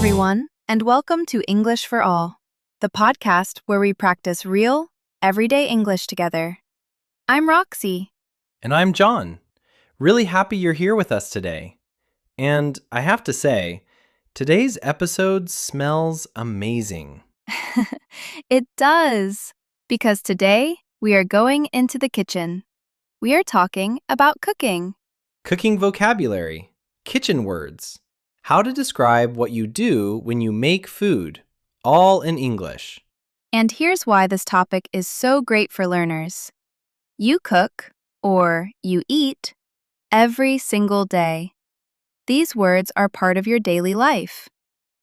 everyone, and welcome to English for All, the podcast where we practice real, everyday English together. I'm Roxy. And I'm John. Really happy you're here with us today. And I have to say, today's episode smells amazing. It does, because today we are going into the kitchen. We are talking about cooking. Cooking vocabulary, kitchen words, how to describe what you do when you make food, all in English. And here's why this topic is so great for learners. You cook, or you eat, every single day. These words are part of your daily life.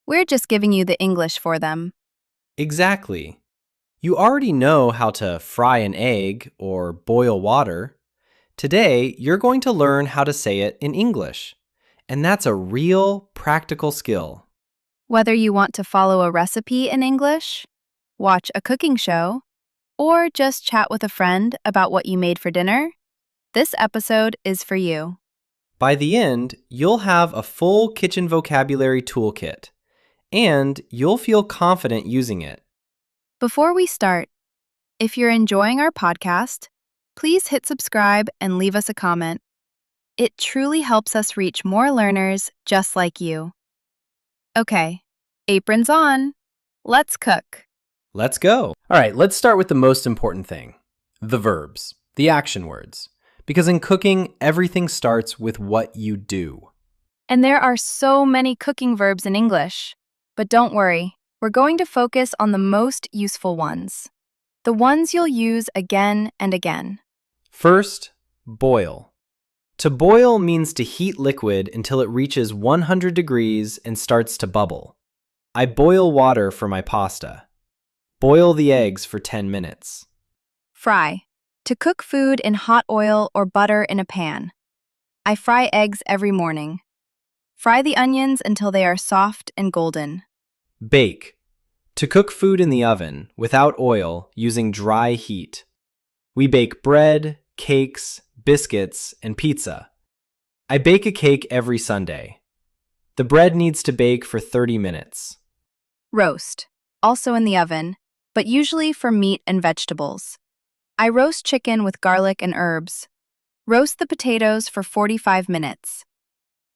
We're just giving you the English for them. Exactly. You already know how to fry an egg or boil water. Today, you're going to learn how to say it in English. And that's a real practical skill. Whether you want to follow a recipe in English, watch a cooking show, or just chat with a friend about what you made for dinner, this episode is for you. By the end, you'll have a full kitchen vocabulary toolkit, and you'll feel confident using it. Before we start, if you're enjoying our podcast, please hit subscribe and leave us a comment. It truly helps us reach more learners just like you. Okay, aprons on. Let's cook. Let's go. All right, let's start with the most important thing, the verbs, the action words. Because in cooking, everything starts with what you do. And there are so many cooking verbs in English. But don't worry, we're going to focus on the most useful ones. The ones you'll use again and again. First, boil. To boil means to heat liquid until it reaches 100 degrees and starts to bubble. I boil water for my pasta. Boil the eggs for 10 minutes. Fry. To cook food in hot oil or butter in a pan. I fry eggs every morning. Fry the onions until they are soft and golden. Bake. To cook food in the oven without oil using dry heat. We bake bread, cakes, biscuits, and pizza. I bake a cake every Sunday. The bread needs to bake for 30 minutes. Roast. Also in the oven, but usually for meat and vegetables. I roast chicken with garlic and herbs. Roast the potatoes for 45 minutes.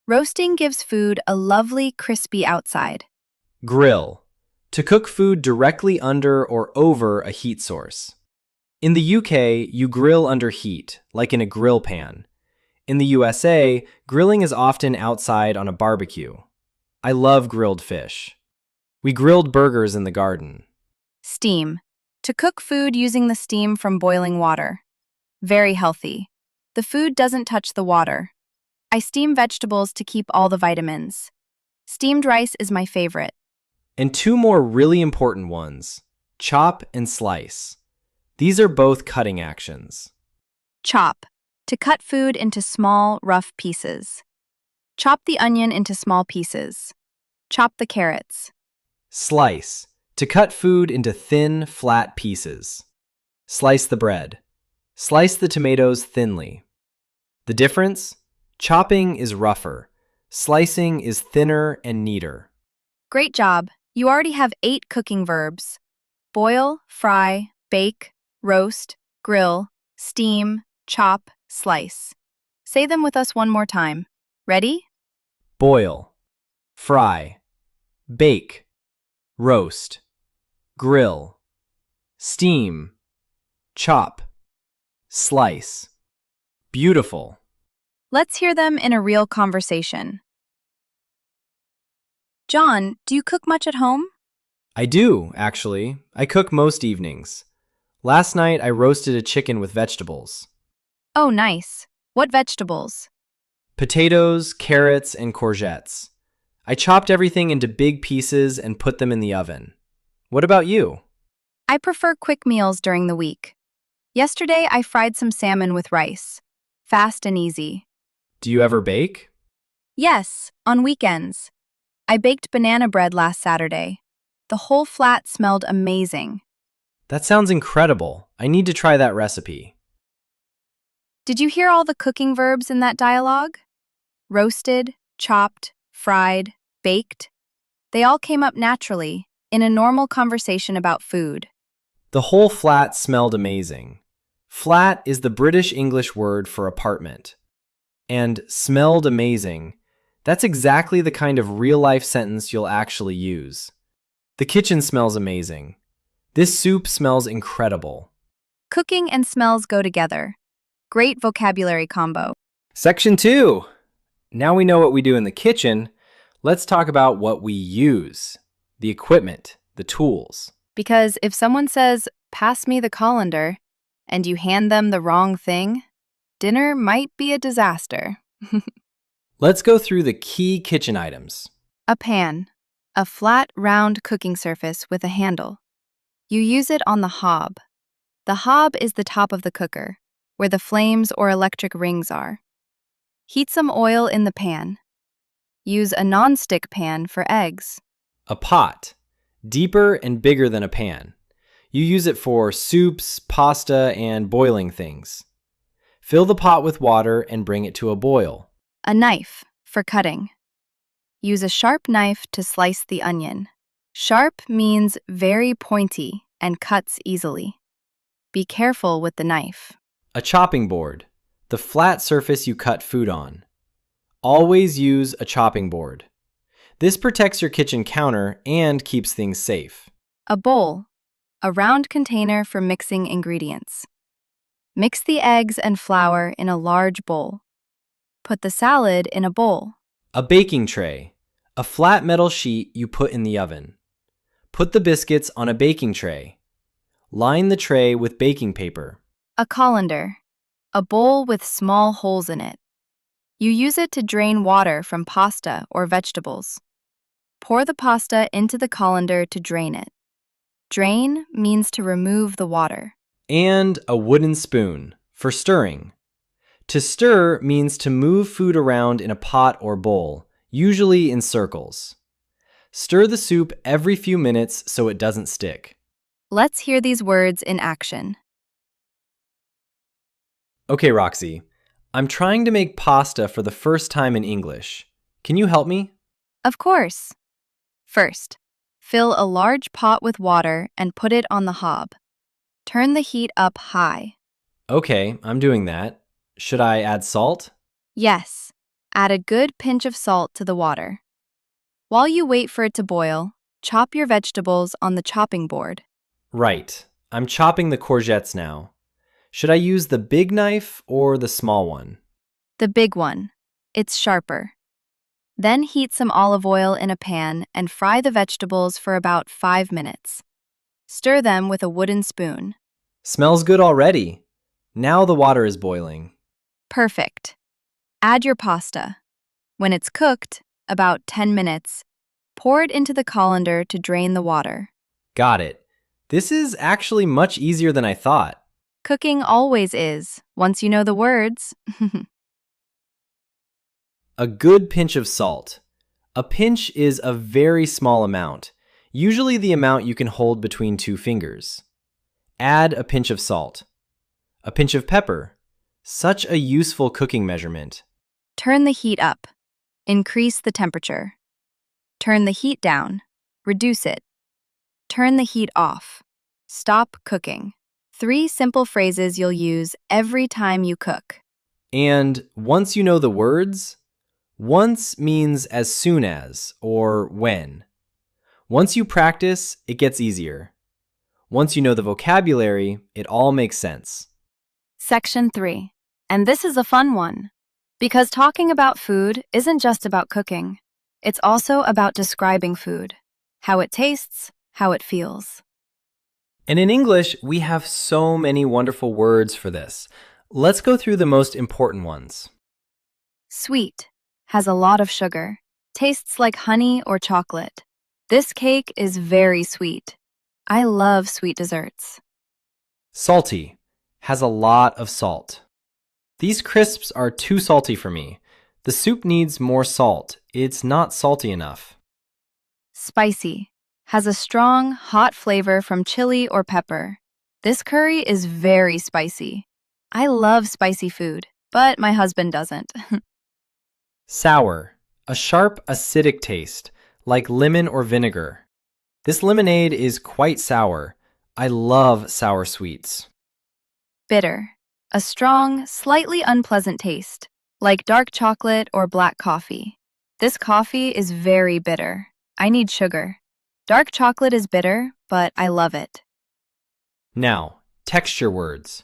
Roasting gives food a lovely, crispy outside. Grill. To cook food directly under or over a heat source. In the UK, you grill under heat, like in a grill pan. In the USA, grilling is often outside on a barbecue. I love grilled fish. We grilled burgers in the garden. Steam. To cook food using the steam from boiling water. Very healthy. The food doesn't touch the water. I steam vegetables to keep all the vitamins. Steamed rice is my favorite. And two more really important ones, chop and slice. These are both cutting actions. Chop. To cut food into small, rough pieces. Chop the onion into small pieces. Chop the carrots. Slice. To cut food into thin, flat pieces. Slice the bread. Slice the tomatoes thinly. The difference? Chopping is rougher. Slicing is thinner and neater. Great job. You already have 8 cooking verbs. Boil, fry, bake, roast, grill, steam, chop, slice. Say them with us one more time. Ready? Boil. Fry. Bake. Roast. Grill. Steam. Chop. Slice. Beautiful. Let's hear them in a real conversation. John, do you cook much at home? I do, actually. I cook most evenings. Last night, I roasted a chicken with vegetables. Oh, nice. What vegetables? Potatoes, carrots, and courgettes. I chopped everything into big pieces and put them in the oven. What about you? I prefer quick meals during the week. Yesterday, I fried some salmon with rice. Fast and easy. Do you ever bake? Yes, on weekends. I baked banana bread last Saturday. The whole flat smelled amazing. That sounds incredible. I need to try that recipe. Did you hear all the cooking verbs in that dialogue? Roasted, chopped, fried, baked. They all came up naturally, in a normal conversation about food. The whole flat smelled amazing. Flat is the British English word for apartment. And smelled amazing, that's exactly the kind of real-life sentence you'll actually use. The kitchen smells amazing. This soup smells incredible. Cooking and smells go together. Great vocabulary combo. Section 2. Now we know what we do in the kitchen, let's talk about what we use. The equipment, the tools. Because if someone says, "Pass me the colander," and you hand them the wrong thing, dinner might be a disaster. Let's go through the key kitchen items. A pan, a flat, round cooking surface with a handle. You use it on the hob. The hob is the top of the cooker, where the flames or electric rings are. Heat some oil in the pan. Use a non-stick pan for eggs. A pot, deeper and bigger than a pan. You use it for soups, pasta, and boiling things. Fill the pot with water and bring it to a boil. A knife for cutting. Use a sharp knife to slice the onion. Sharp means very pointy and cuts easily. Be careful with the knife. A chopping board, the flat surface you cut food on. Always use a chopping board. This protects your kitchen counter and keeps things safe. A bowl, a round container for mixing ingredients. Mix the eggs and flour in a large bowl. Put the salad in a bowl. A baking tray, a flat metal sheet you put in the oven. Put the biscuits on a baking tray. Line the tray with baking paper. A colander, a bowl with small holes in it. You use it to drain water from pasta or vegetables. Pour the pasta into the colander to drain it. Drain means to remove the water. And a wooden spoon for stirring. To stir means to move food around in a pot or bowl, usually in circles. Stir the soup every few minutes so it doesn't stick. Let's hear these words in action. Okay, Roxy, I'm trying to make pasta for the first time in English. Can you help me? Of course. First, fill a large pot with water and put it on the hob. Turn the heat up high. Okay, I'm doing that. Should I add salt? Yes, add a good pinch of salt to the water. While you wait for it to boil, chop your vegetables on the chopping board. Right. I'm chopping the courgettes now. Should I use the big knife or the small one? The big one. It's sharper. Then heat some olive oil in a pan and fry the vegetables for about 5 minutes. Stir them with a wooden spoon. Smells good already. Now the water is boiling. Perfect. Add your pasta. When it's cooked, about 10 minutes, pour it into the colander to drain the water. Got it. This is actually much easier than I thought. Cooking always is, once you know the words. A good pinch of salt. A pinch is a very small amount, usually the amount you can hold between 2 fingers. Add a pinch of salt. A pinch of pepper. Such a useful cooking measurement. Turn the heat up. Increase the temperature. Turn the heat down. Reduce it. Turn the heat off. Stop cooking. 3 simple phrases you'll use every time you cook. And once you know the words, once means as soon as or when. Once you practice, it gets easier. Once you know the vocabulary, it all makes sense. Section 3. And this is a fun one. Because talking about food isn't just about cooking. It's also about describing food. How it tastes, how it feels. And in English, we have so many wonderful words for this. Let's go through the most important ones. Sweet. Has a lot of sugar. Tastes like honey or chocolate. This cake is very sweet. I love sweet desserts. Salty. Has a lot of salt. These crisps are too salty for me. The soup needs more salt. It's not salty enough. Spicy. Has a strong, hot flavor from chili or pepper. This curry is very spicy. I love spicy food, but my husband doesn't. Sour. A sharp, acidic taste, like lemon or vinegar. This lemonade is quite sour. I love sour sweets. Bitter. A strong, slightly unpleasant taste, like dark chocolate or black coffee. This coffee is very bitter. I need sugar. Dark chocolate is bitter, but I love it. Now, texture words.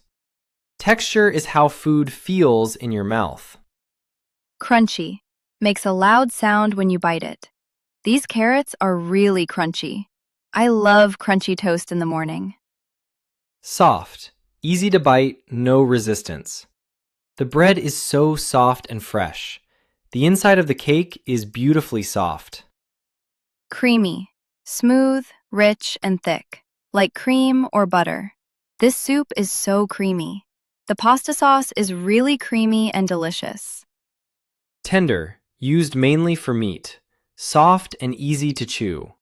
Texture is how food feels in your mouth. Crunchy. Makes a loud sound when you bite it. These carrots are really crunchy. I love crunchy toast in the morning. Soft. Easy to bite, no resistance. The bread is so soft and fresh. The inside of the cake is beautifully soft. Creamy. Smooth, rich, and thick, like cream or butter. This soup is so creamy. The pasta sauce is really creamy and delicious. Tender. Used mainly for meat. Soft and easy to chew.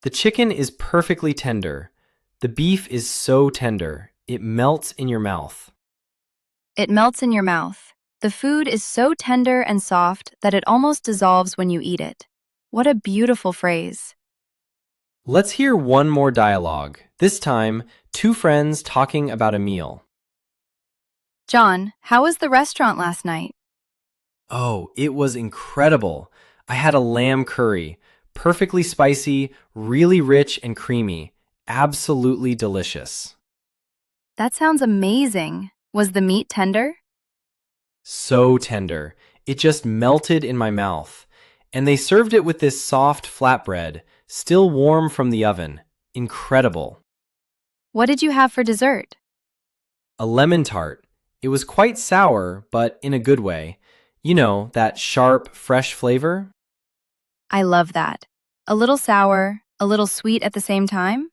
The chicken is perfectly tender. The beef is so tender, it melts in your mouth. It melts in your mouth. The food is so tender and soft that it almost dissolves when you eat it. What a beautiful phrase. Let's hear one more dialogue. This time, two friends talking about a meal. John, how was the restaurant last night? Oh, it was incredible. I had a lamb curry. Perfectly spicy, really rich and creamy. Absolutely delicious. That sounds amazing. Was the meat tender? So tender. It just melted in my mouth. And they served it with this soft flatbread, still warm from the oven. Incredible. What did you have for dessert? A lemon tart. It was quite sour, but in a good way. You know, that sharp, fresh flavor? I love that. A little sour, a little sweet at the same time?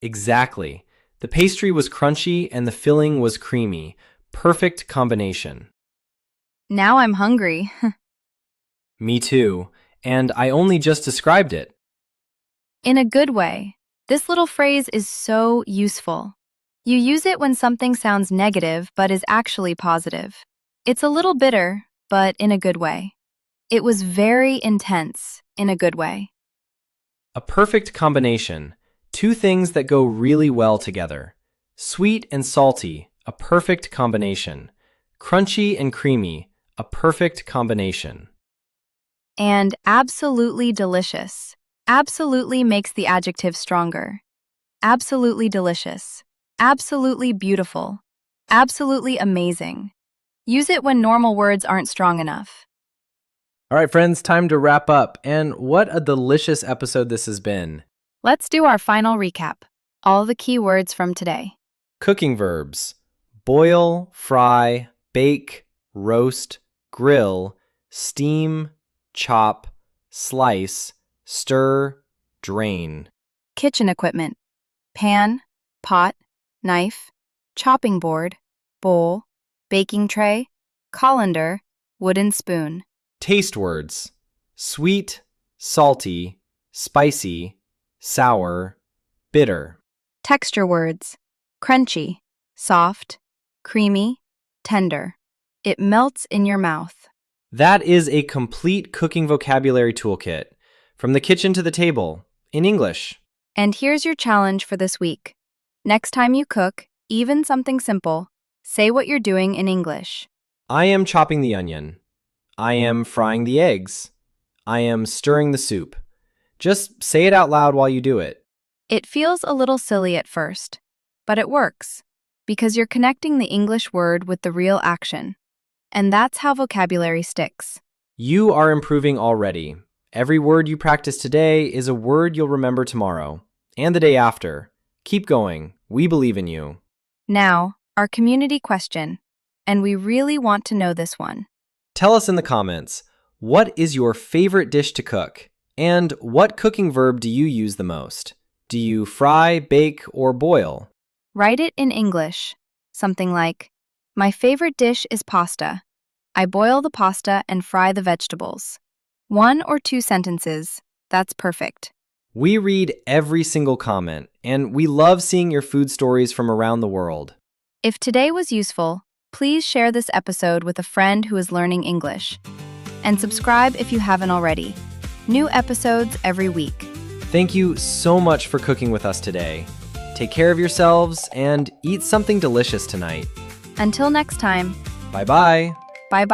Exactly. The pastry was crunchy and the filling was creamy. Perfect combination. Now I'm hungry. Me too. And I only just described it. In a good way. This little phrase is so useful. You use it when something sounds negative but is actually positive. It's a little bitter, but in a good way. It was very intense, in a good way. A perfect combination. Two things that go really well together. Sweet and salty, a perfect combination. Crunchy and creamy, a perfect combination. And absolutely delicious. Absolutely makes the adjective stronger. Absolutely delicious. Absolutely beautiful. Absolutely amazing. Use it when normal words aren't strong enough. All right, friends, time to wrap up. And what a delicious episode this has been. Let's do our final recap. All the key words from today. Cooking verbs: boil, fry, bake, roast, grill, steam, chop, slice, stir, drain. Kitchen equipment. Pan, pot, knife, chopping board, bowl, baking tray, colander, wooden spoon. Taste words: sweet, salty, spicy, sour, bitter. Texture words. Crunchy, soft, creamy, tender. It melts in your mouth. That is a complete cooking vocabulary toolkit. From the kitchen to the table, in English. And here's your challenge for this week. Next time you cook, even something simple, say what you're doing in English. I am chopping the onion. I am frying the eggs. I am stirring the soup. Just say it out loud while you do it. It feels a little silly at first, but it works because you're connecting the English word with the real action. And that's how vocabulary sticks. You are improving already. Every word you practice today is a word you'll remember tomorrow and the day after. Keep going. We believe in you. Now, our community question, and we really want to know this one. Tell us in the comments, what is your favorite dish to cook? And what cooking verb do you use the most? Do you fry, bake, or boil? Write it in English. Something like, my favorite dish is pasta. I boil the pasta and fry the vegetables. 1 or 2 sentences. That's perfect. We read every single comment, and we love seeing your food stories from around the world. If today was useful, please share this episode with a friend who is learning English. And subscribe if you haven't already. New episodes every week. Thank you so much for cooking with us today. Take care of yourselves and eat something delicious tonight. Until next time. Bye-bye. Bye-bye.